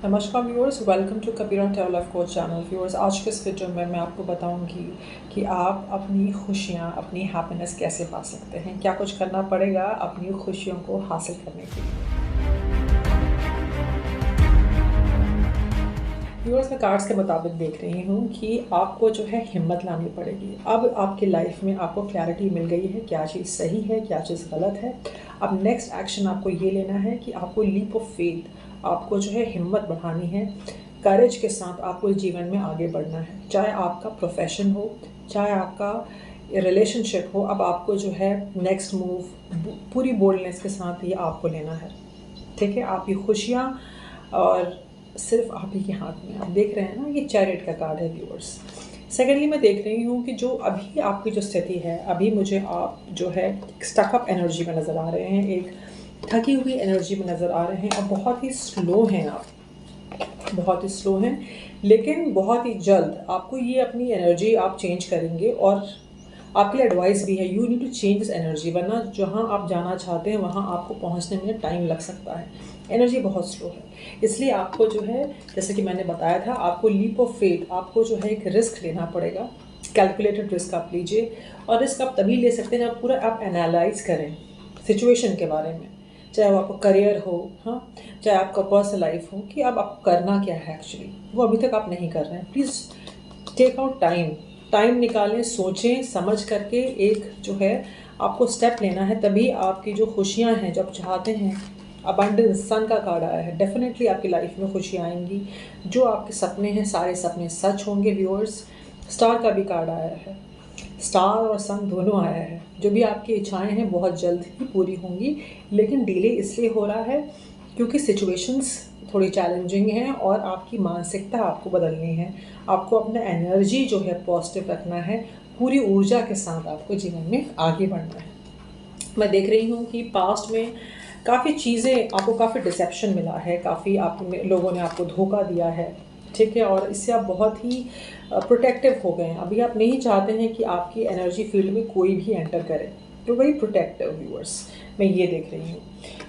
नमस्कार viewers, welcome to Kabira travel life coach channel. Viewers, आज के इस वीडियो में मैं आपको बताऊंगी कि आप अपनी खुशियां, अपनी हैप्पीनेस कैसे पा सकते हैं। क्या कुछ करना पड़ेगा अपनी खुशियों को हासिल करने के लिए। व्यूअर्स, मैं कार्ड्स के मुताबिक देख रही हूँ कि आपको जो है हिम्मत लानी पड़ेगी। अब आपकी लाइफ में आपको क्लैरिटी मिल गई है, क्या चीज़ सही है, क्या चीज़ गलत है। अब नेक्स्ट एक्शन आपको ये लेना है कि आपको लीप ऑफ फेथ, आपको जो है हिम्मत बढ़ानी है। करेज के साथ आपको जीवन में आगे बढ़ना है, चाहे आपका प्रोफेशन हो, चाहे आपका रिलेशनशिप हो। अब आपको जो है नेक्स्ट मूव पूरी बोल्डनेस के साथ ये आपको लेना है। ठीक है, आपकी खुशियाँ और सिर्फ आप ही के हाथ में। आप देख रहे हैं ना, ये चैरियट का कार्ड है व्यूअर्स। सेकेंडली, मैं देख रही हूँ कि जो अभी आपकी जो स्थिति है, अभी मुझे आप जो है स्टकअप एनर्जी में नज़र आ रहे हैं, एक थकी हुई एनर्जी में नज़र आ रहे हैं और बहुत ही स्लो हैं आप, बहुत ही स्लो हैं। लेकिन बहुत ही जल्द आपको ये अपनी एनर्जी आप चेंज करेंगे और आपके लिए एडवाइस भी है, you need to change this energy, वरना जहाँ आप जाना चाहते हैं वहाँ आपको पहुँचने में टाइम लग सकता है। एनर्जी बहुत स्लो है, इसलिए आपको जो है, जैसे कि मैंने बताया था, आपको लीप ऑफ फेथ, आपको जो है एक रिस्क लेना पड़ेगा। कैलकुलेटेड रिस्क आप लीजिए, और रिस्क आप तभी ले सकते हैं जब पूरा आप एनालाइज करें सिचुएशन के बारे में, चाहे वो आपका करियर हो, हाँ, चाहे आपका पर्सनल लाइफ हो, कि अब आपको करना क्या है एक्चुअली, वो अभी तक आप नहीं कर रहे हैं। प्लीज़ टेक आउट टाइम निकालें, सोचें समझ करके एक जो है आपको स्टेप लेना है। तभी आपकी जो खुशियां हैं, जब चाहते हैं, अबंडेंस, सन का कार्ड आया है, डेफिनेटली आपकी लाइफ में खुशियाँ आएंगी। जो आपके सपने हैं, सारे सपने सच होंगे व्यूअर्स। स्टार का भी कार्ड आया है, स्टार और सन दोनों आया है। जो भी आपकी इच्छाएं हैं बहुत जल्द ही पूरी होंगी, लेकिन डिले इसलिए हो रहा है क्योंकि सिचुएशंस थोड़ी चैलेंजिंग हैं और आपकी मानसिकता आपको बदलनी है। आपको अपना एनर्जी जो है पॉजिटिव रखना है, पूरी ऊर्जा के साथ आपको जीवन में आगे बढ़ना है। मैं देख रही हूँ कि पास्ट में काफ़ी चीज़ें आपको, काफ़ी डिसेप्शन मिला है, काफ़ी आप लोगों ने आपको धोखा दिया है। ठीक है, और इससे आप बहुत ही प्रोटेक्टिव हो गए हैं। अभी आप नहीं चाहते हैं कि आपकी एनर्जी फील्ड में कोई भी एंटर करे, तो वेरी प्रोटेक्टिव व्यूअर्स, मैं ये देख रही हूँ।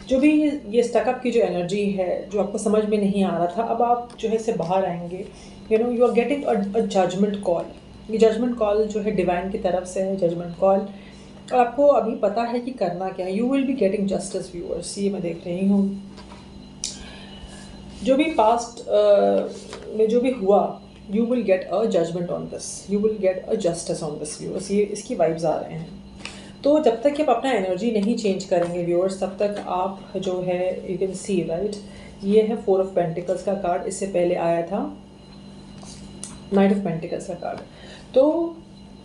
जो भी ये स्टकअप की जो एनर्जी है, जो आपको समझ में नहीं आ रहा था, अब आप जो है इससे बाहर आएंगे। You are getting a judgment call. ये जजमेंट कॉल जो है डिवाइन की तरफ से है, जजमेंट कॉल। और आपको अभी पता है कि करना क्या है। You will be getting justice viewers, ये मैं देख रही हूँ। जो भी पास्ट में जो भी हुआ, you will get a judgment on this, you will get a justice on this viewers, ये इसकी वाइब्स आ रहे हैं। तो जब तक कि आप अपना एनर्जी नहीं चेंज करेंगे व्यूअर्स, तब तक आप जो है, यू कैन सी राइट, ये है 4 ऑफ पेंटिकल्स का कार्ड। इससे पहले आया था नाइट ऑफ पेंटिकल्स का कार्ड। तो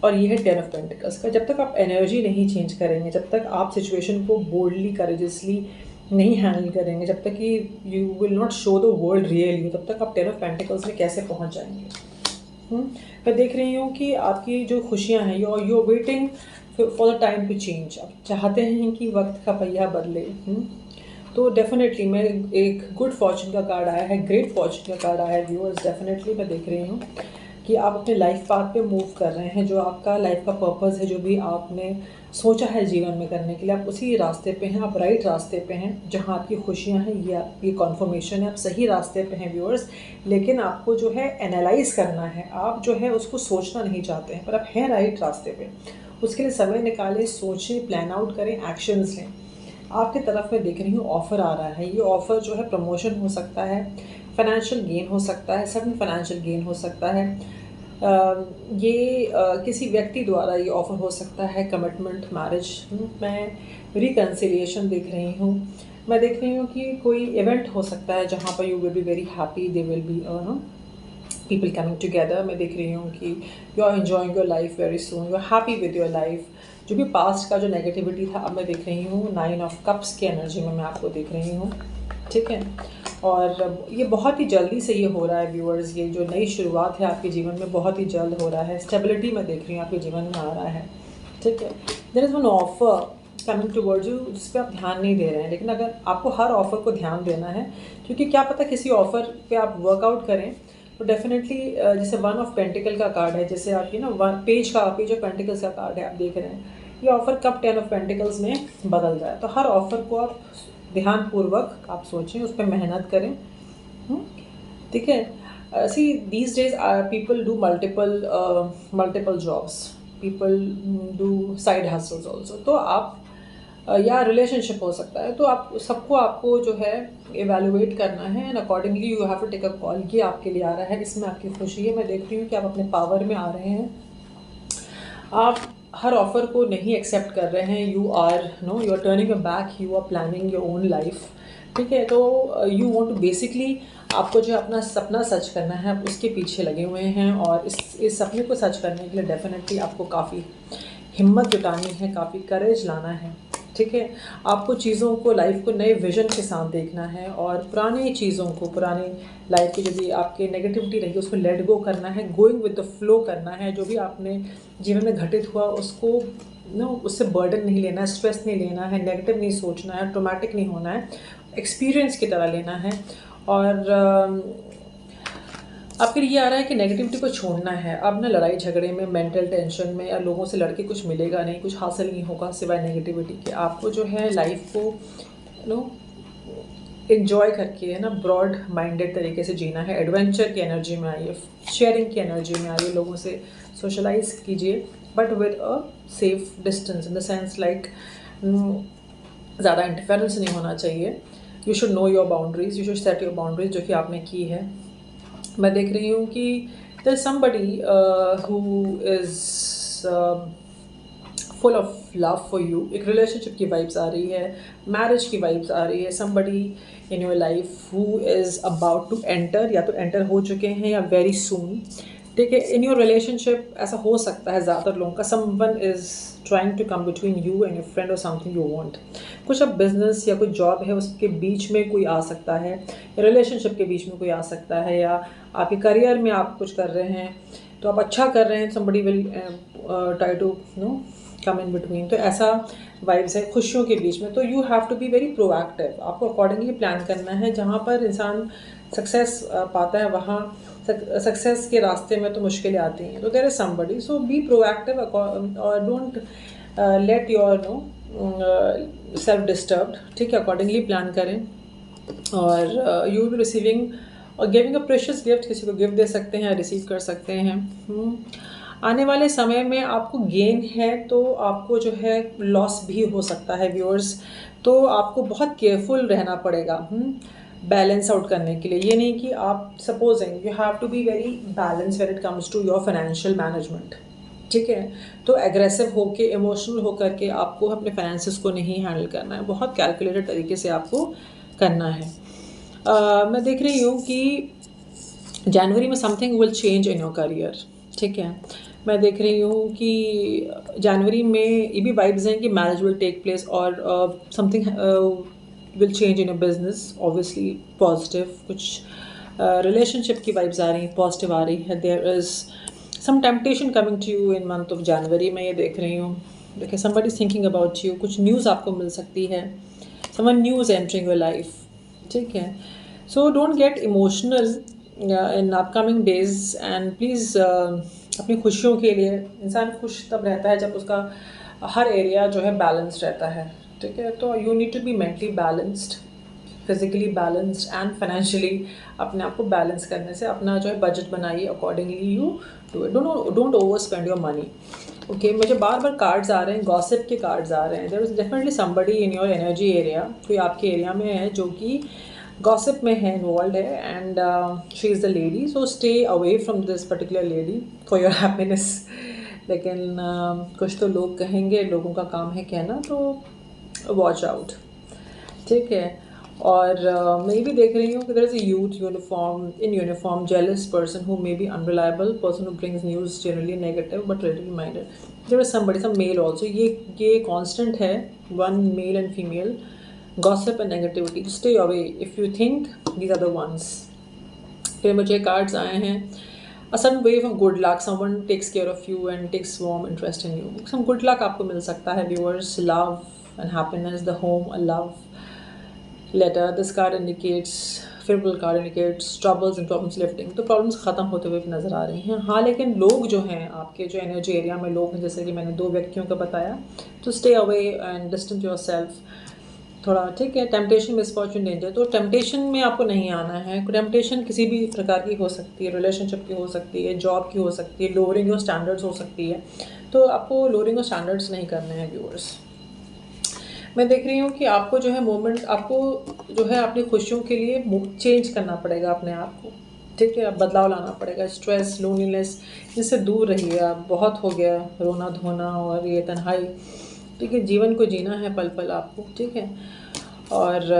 और ये है 10 ऑफ पेंटिकल्स का। जब तक आप एनर्जी नहीं चेंज करेंगे, जब तक आप सिचुएशन को बोल्डली, करेजसली नहीं हैंडल करेंगे, जब तक कि you will not show the world real you, तब तक आप 10 ऑफ पेंटिकल्स में कैसे पहुंच जाएंगे। मैं देख रही हूँ कि आपकी जो खुशियाँ हैं, you are waiting for the time to change. आप चाहते हैं कि वक्त का पहिया बदले। तो डेफिनेटली मैं, एक गुड फॉर्चून का कार्ड आया है, ग्रेट फॉर्चून का कार्ड आया है व्यूअर्स। डेफिनेटली मैं देख रही हूँ कि आप अपने लाइफ पाथ पे मूव कर रहे हैं। जो आपका लाइफ का पर्पस है, जो भी आपने सोचा है जीवन में करने के लिए, आप उसी रास्ते पे हैं, आप राइट रास्ते पे हैं। जहाँ आपकी खुशियाँ हैं, ये आपकी कॉन्फर्मेशन है, आप सही रास्ते पे हैं व्यूअर्स। लेकिन आपको जो है एनालाइज करना है, आप जो है उसको सोचना नहीं चाहते हैं, पर आप हैं राइट रास्ते पे। उसके लिए समय निकालें, सोचें, प्लान आउट करें, एक्शंस लें। आपकी तरफ मैं देख रही हूँ ऑफ़र आ रहा है। ये ऑफ़र जो है प्रमोशन हो सकता है, फाइनेंशियल गेन हो सकता है, सडन फाइनेंशियल गेन हो सकता है। किसी व्यक्ति द्वारा ये ऑफ़र हो सकता है, कमिटमेंट, मैरिज। मैं रिकन्सिलिएशन देख रही हूँ। मैं देख रही हूँ कि कोई इवेंट हो सकता है जहाँ पर you will be very happy, they will be people coming together. मैं देख रही हूँ कि you are enjoying your life very soon, you are happy with your life. जो भी पास्ट का जो नेगेटिविटी था, अब मैं देख रही हूँ 9 ऑफ कप्स की एनर्जी में मैं आपको देख रही हूँ। ठीक है, और ये बहुत ही जल्दी से ये हो रहा है व्यूअर्स। ये जो नई शुरुआत है आपके जीवन में, बहुत ही जल्द हो रहा है। स्टेबिलिटी मैं देख रही हूँ आपके जीवन में आ रहा है। ठीक है, there is one offer coming towards you, जिस पर आप ध्यान नहीं दे रहे हैं। लेकिन अगर आपको हर ऑफ़र को ध्यान देना है, क्योंकि क्या पता किसी ऑफ़र पे आप वर्कआउट करें तो डेफिनेटली, जैसे 1 ऑफ पेंटिकल का कार्ड है, जैसे आपकी ना पेज ऑफ पेंटिकल्स का कार्ड है, आप देख रहे हैं, ये ऑफ़र कब 10 ऑफ पेंटिकल्स में बदल जाए। तो हर ऑफ़र को आप ध्यानपूर्वक आप सोचें, उस पर मेहनत करें। ठीक है। See these days people do multiple jobs, people do side hustles also. तो आप या रिलेशनशिप हो सकता है, तो आप सबको आपको जो है एवेलुएट करना है and accordingly you have to take a call. ये आपके लिए आ रहा है, इसमें आपकी खुशी है। मैं देख रही हूँ कि आप अपने पावर में आ रहे हैं, आप हर ऑफर को नहीं एक्सेप्ट कर रहे हैं। You are turning your back, you are planning your own life. ठीक है, तो यू वांट टू बेसिकली, आपको जो अपना सपना सच करना है, आप उसके पीछे लगे हुए हैं। और इस सपने को सच करने के लिए डेफिनेटली आपको काफ़ी हिम्मत जुटानी है, काफ़ी करेज लाना है। ठीक है, आपको चीज़ों को, लाइफ को नए विजन के साथ देखना है और पुरानी चीज़ों को, पुरानी लाइफ की जो भी आपके नेगेटिविटी रही उसको लेट गो करना है, गोइंग विद द फ्लो करना है। जो भी आपने जीवन में घटित हुआ उसको उससे बर्डन नहीं लेना है, स्ट्रेस नहीं लेना है, नेगेटिव नहीं सोचना है, ट्रोमेटिक नहीं होना है, एक्सपीरियंस की तरह लेना है। और आपके लिए ये आ रहा है कि नेगेटिविटी को छोड़ना है। अब ना लड़ाई झगड़े में, मेंटल टेंशन में या लोगों से लड़के कुछ मिलेगा नहीं, कुछ हासिल नहीं होगा सिवाय नेगेटिविटी के। आपको जो है लाइफ को एंजॉय करके, है ना, ब्रॉड माइंडेड तरीके से जीना है। एडवेंचर की एनर्जी में आइए, शेयरिंग की एनर्जी में आइए, लोगों से सोशलाइज कीजिए, but with a safe distance, in the sense like ज़्यादा इंटरफेरेंस नहीं होना चाहिए। You should know your boundaries, you should set your boundaries, जो कि आपने की है। मैं देख रही हूँ कि there is somebody who is full of love for you. एक रिलेशनशिप की वाइब्स आ रही है, मैरिज की वाइब्स आ रही है। Somebody in your life who is about to enter, या तो एंटर हो चुके हैं या वेरी सून। ठीक है, इन योर रिलेशनशिप ऐसा हो सकता है ज़्यादातर लोगों का, someone is trying to come between you and your friend और समथिंग यू वांट। कुछ अब बिजनेस या कोई जॉब है उसके बीच में कोई आ सकता है, रिलेशनशिप के बीच में कोई आ सकता है, या आपके करियर में आप कुछ कर रहे हैं तो आप अच्छा कर रहे हैं, somebody will try to come in between. तो ऐसा वाइब्स है खुशियों के बीच में। तो you have to be very proactive, आपको अकॉर्डिंगली प्लान करना है। जहाँ पर इंसान सक्सेस पाता है वहाँ सक्सेस के रास्ते में तो मुश्किलें आती हैं। तो there is somebody, so be proactive और don't let yourself disturbed. ठीक है, अकॉर्डिंगली प्लान करें। और यू विल बी रिसीविंग और गिविंग अ प्रेशियस गिफ्ट, किसी को गिफ्ट दे सकते हैं, रिसीव कर सकते हैं। आने वाले समय में आपको गेन है तो आपको जो है लॉस भी हो सकता है व्यूअर्स। तो आपको बहुत केयरफुल रहना पड़ेगा बैलेंस आउट करने के लिए। ये नहीं कि आप supposing, you have to be very balance when it comes to your financial management. ठीक है, तो एग्रेसिव होके, इमोशनल होकर के आपको अपने फाइनेंसेस को नहीं हैंडल करना है, बहुत कैलकुलेटेड तरीके से आपको करना है। मैं देख रही हूँ कि जनवरी में something will change in your career. ठीक है, मैं देख रही हूँ कि जनवरी में ये भी वाइब्स हैं कि मैरिज विल टेक प्लेस और something will change in your business, obviously positive. कुछ रिलेशनशिप की वाइब्स आ रही हैं, पॉजिटिव आ रही है। There is some temptation coming to you in month of January. मैं ये देख रही हूँ, देखिए somebody is thinking about you, कुछ न्यूज़ आपको मिल सकती है, someone news entering your life. ठीक है, so don't get emotional in upcoming days and please अपनी खुशियों के लिए, इंसान खुश तब रहता है जब उसका हर एरिया जो है बैलेंस्ड रहता है। ठीक है, तो you need to be mentally balanced, physically balanced and financially अपने आप को बैलेंस करने से अपना जो है बजट बनाइए, accordingly you do it. Don't over spend your money. Okay, मुझे बार बार कार्ड्स आ रहे हैं, गॉसिप के कार्ड्स आ रहे हैं। There is definitely somebody in your energy area, कोई आपके एरिया में है जो कि गॉसिप में है, इन्वॉल्व है, and she is the lady. So stay away from this particular lady for your happiness. लेकिन कुछ तो लोग कहेंगे, लोगों का काम है कहना, तो वॉच आउट। ठीक है, और मैं ये भी देख रही हूँ कि there is a youth uniform jealous person who may be unreliable person who brings news generally negative but really minded. There is somebody, some male also. ये कांस्टेंट है, one male and female, gossip and negativity. Stay away if you think these are the ones. फिर मुझे cards आए हैं, a sudden wave of good luck, someone takes care of you and takes warm interest in you. Some good luck आपको मिल सकता है viewers, love and happiness, the home, a love letter. This card indicates, favorable card indicates troubles and problems lifting. तो problems ख़त्म होते हुए नज़र आ रही हैं। हाँ, लेकिन लोग जो हैं आपके जो एनर्जी एरिया में लोग हैं, जैसे कि मैंने 2 व्यक्तियों का बताया, तो stay away and distance yourself. थोड़ा, ठीक है। टेम्पटेशन, मिसफॉर्चून, डेंजर, तो टेम्पटेशन में आपको नहीं आना है। टेम्पटेशन किसी भी प्रकार की हो सकती है, रिलेशनशिप की हो सकती है, जॉब की हो सकती है, लोअरिंग योर स्टैंडर्ड्स हो सकती है। तो आपको लोअरिंग योर स्टैंडर्ड्स नहीं करने हैं व्यूअर्स। मैं देख रही हूँ कि आपको जो है मोमेंट, आपको जो है अपनी खुशियों के लिए चेंज करना पड़ेगा अपने आप को, ठीक है। बदलाव लाना पड़ेगा। स्ट्रेस, लोनलीनेस, इससे दूर रहिए आप। बहुत हो गया रोना धोना और ये तन्हाई, ठीक है। जीवन को जीना है पल पल आपको, ठीक है। और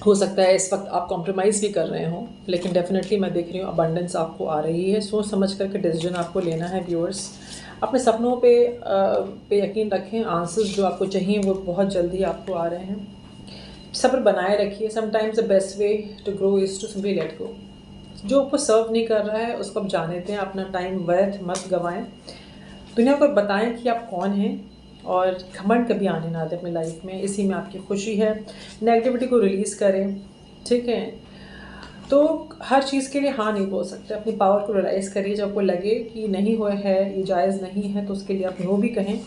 हो सकता है इस वक्त आप कॉम्प्रोमाइज़ भी कर रहे हों, लेकिन डेफिनेटली मैं देख रही हूँ अबंडेंस आपको आ रही है। सोच समझ करके डिसीजन आपको लेना है व्यूअर्स। अपने सपनों पे यकीन रखें। आंसर्स जो आपको चाहिए वो बहुत जल्दी आपको आ रहे हैं। सब्र बनाए रखिए। Sometimes the best way to grow is to simply let go. जो आपको सर्व नहीं कर रहा है उसको आप जाने दें। अपना टाइम व्यर्थ मत गंवाएं। दुनिया को बताएं कि आप कौन हैं, और घमंड कभी आने ना दें अपनी लाइफ में। इसी में आपकी खुशी है। नेगेटिविटी को रिलीज़ करें, ठीक है। तो हर चीज़ के लिए हाँ नहीं बोल सकते। अपनी पावर को रियलाइज़ करिए। जब आपको लगे कि नहीं हुआ है, ये जायज़ नहीं है, तो उसके लिए आप नो भी कहें,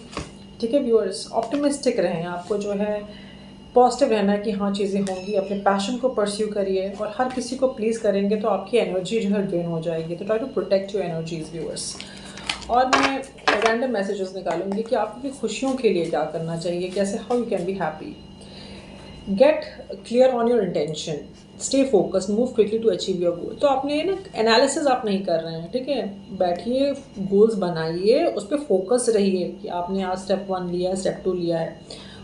ठीक है व्यूअर्स। ऑप्टिमिस्टिक रहें। आपको जो है पॉजिटिव रहना है कि हाँ चीज़ें होंगी। अपने पैशन को परस्यू करिए, और हर किसी को प्लीज़ करेंगे तो आपकी एनर्जी जो है ड्रेन हो जाएगी। तो try to protect your energies viewers. और मैं रैंडम मैसेजेस निकालूंगी कि आपको अपनी खुशियों के लिए क्या करना चाहिए, कैसे, how you can be happy. Get clear on your intention, stay focused, move quickly to achieve your goal. तो आपने ना एनालिसिस आप नहीं कर रहे हैं, ठीक है। बैठिए, गोल्स बनाइए, उस पर फोकस रहिए कि आपने आज स्टेप 1 लिया है, स्टेप 2 लिया है,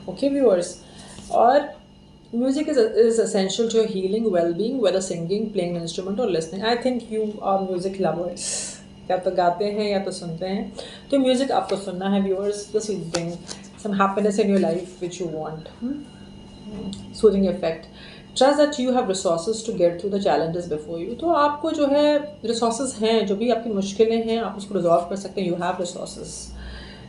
ओके व्यूअर्स। और music is essential to healing, wellbeing, whether singing, playing instrument और listening. I think you are music lovers. या तो गाते हैं या तो सुनते हैं, तो म्यूजिक आपको सुनना है viewers. This will bring some happiness in your life which you want. Soothing effect, trust that you have resources to get through the challenges before you. तो आपको जो है रिसोर्सेज हैं, जो भी आपकी मुश्किलें हैं आप उसको रिजॉल्व कर सकते हैं। यू हैव रिसोर्सेज,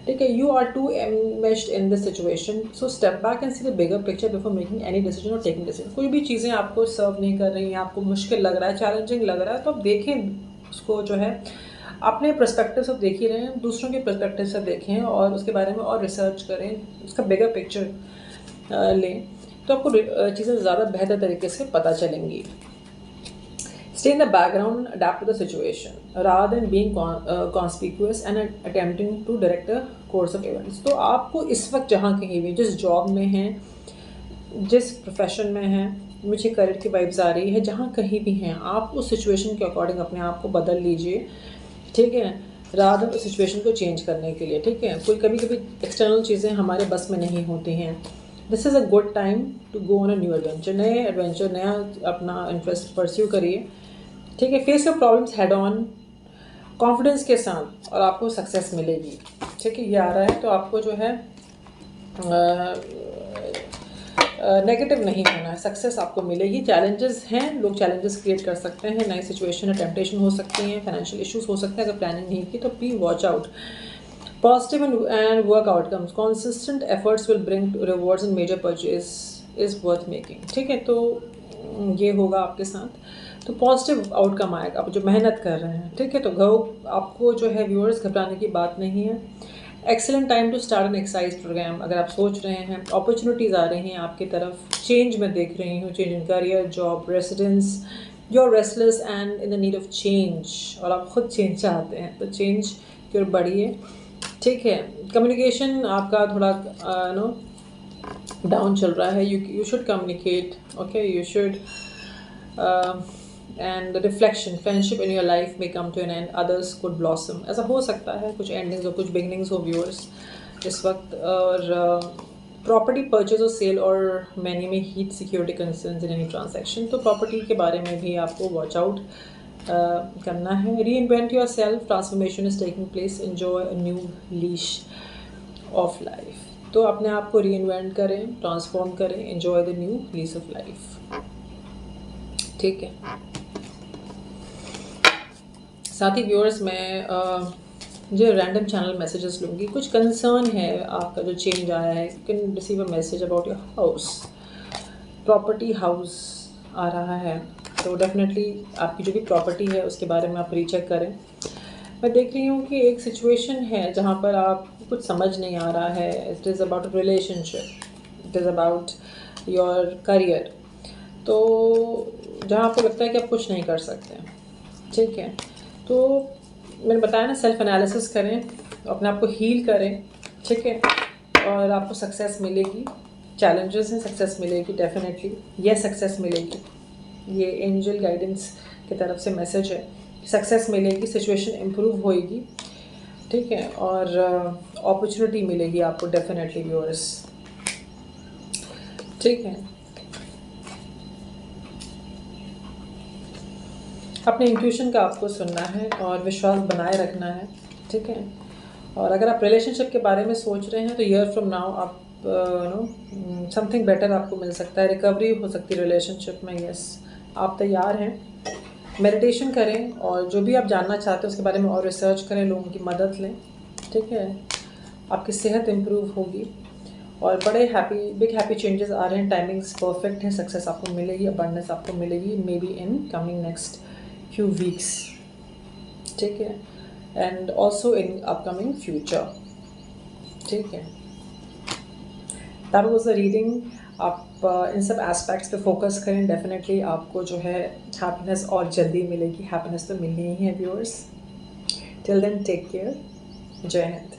ठीक है। You are too enmeshed in this situation, so step back and see the bigger picture before making any decision और टेकिंग डिसीजन। कोई भी चीज़ें आपको सर्व नहीं कर रही हैं, आपको मुश्किल लग रहा है, चैलेंजिंग लग रहा है, तो आप देखें उसको, जो है अपने पर्सपेक्टिव से देख ही रहे हैं, दूसरों के पर्सपेक्टिव से देखें और उसके बारे में और रिसर्च करें, उसका बिगर पिक्चर लें, तो आपको चीज़ें ज़्यादा बेहतर तरीके से पता चलेंगी। Stay in the background, adapt to the situation, rather than being conspicuous and attempting to direct the course of events. तो आपको इस वक्त जहाँ कहीं भी, जिस जॉब में हैं, जिस प्रोफेशन में हैं, मुझे करियर की वाइब्स आ रही है, जहाँ कहीं भी हैं, आप उस सिचुएशन के अकॉर्डिंग अपने आप को बदल लीजिए, ठीक है। रादर उस सिचुएशन को चेंज करने के लिए, ठीक है। कोई कभी कभी एक्सटर्नल चीज़ें हमारे बस में नहीं होती हैं। This is a good time to go on a new adventure. नए एडवेंचर, नया अपना इंटरेस्ट परस्यू करिए, ठीक है। Face your problems head on, confidence के साथ, और आपको सक्सेस मिलेगी, ठीक है। ये आ रहा है, तो आपको जो है नेगेटिव नहीं होना है, सक्सेस आपको मिलेगी। चैलेंजेस हैं, लोग चैलेंजेस क्रिएट कर सकते हैं, नई सिचुएशन है, टेम्पटेशन हो सकती हैं, फाइनेंशियल इश्यूज हो सकते हैं अगर प्लानिंग नहीं की, तो please watch out. Positive and work outcomes, consistent efforts will bring rewards and major purchase is worth making, ठीक है। तो ये होगा आपके साथ, तो पॉजिटिव आउटकम आएगा, आप जो मेहनत कर रहे हैं, ठीक है। तो आपको जो है व्यूअर्स घबराने की बात नहीं है। Excellent time to start an exercise program. अगर आप सोच रहे हैं, अपॉर्चुनिटीज़ आ रही हैं आपकी तरफ, चेंज मैं देख रही हूँ, change in career, job, residence, you are restless and in the need of change, और आप खुद चेंज चाहते हैं, तो चेंज की ओर बढ़िए, ठीक है। कम्युनिकेशन आपका थोड़ा नो डाउन चल रहा है। You should communicate, okay, you should and reflection, friendship in your life में come to an end, others could blossom. ऐसा हो सकता है, कुछ एंडिंग्स और कुछ बिगनिंग्स हो व्यूअर्स इस वक्त। और प्रॉपर्टी परचेज और सेल और मैनी में heat security concerns in any transaction, तो प्रॉपर्टी के बारे में भी आपको वॉच आउट करना है। री invent your self, transformation is taking place, enjoy a new leash of life. तो अपने आप को री इन्वेंट करें, ट्रांसफॉर्म करें, enjoy the new lease of life, ठीक है। साथ ही व्यूअर्स, मैं जो रैंडम चैनल मैसेजेस लूँगी, कुछ कंसर्न है आपका जो चेंज आया है, you can receive a message about your house, property house आ रहा है, तो डेफिनेटली आपकी जो भी प्रॉपर्टी है उसके बारे में आप रीचेक करें। मैं देख रही हूँ कि एक सिचुएशन है जहाँ पर आपको कुछ समझ नहीं आ रहा है, it is about relationship, it is about your career. तो जहाँ आपको लगता है कि आप कुछ नहीं कर सकते, ठीक है, तो मैंने बताया ना, सेल्फ एनालिसिस करें, अपने आप को हील करें, ठीक है, और आपको सक्सेस मिलेगी। चैलेंजेस हैं, सक्सेस मिलेगी डेफिनेटली, ये सक्सेस मिलेगी। ये एंजल गाइडेंस की तरफ से मैसेज है, सक्सेस मिलेगी, सिचुएशन इम्प्रूव होएगी, ठीक है, और अपॉर्चुनिटी मिलेगी आपको डेफिनेटली व्यूअर्स, ठीक है। अपने इंट्यूशन का आपको सुनना है और विश्वास बनाए रखना है, ठीक है। और अगर आप रिलेशनशिप के बारे में सोच रहे हैं तो ईयर फ्रॉम नाउ आप नो समथिंग बेटर आपको मिल सकता है, रिकवरी हो सकती है रिलेशनशिप में। यस, आप तैयार हैं। मेडिटेशन करें और जो भी आप जानना चाहते हैं उसके बारे में और रिसर्च करें, लोगों की मदद लें, ठीक है। आपकी सेहत इम्प्रूव होगी और बड़े बिग हैप्पी चेंजेस आ रहे हैं। टाइमिंग्स परफेक्ट हैं, सक्सेस आपको मिलेगी, अबंडेंस आपको मिलेगी, may be in coming next few weeks, ठीक है, and also in upcoming future, ठीक है। That was the reading. आप इन सब एस्पेक्ट्स पे फोकस करें, डेफिनेटली आपको जो है हैप्पीनेस और जल्दी मिलेगी। हैप्पीनेस तो मिलनी ही है viewers. Till then take care, जय हिंद।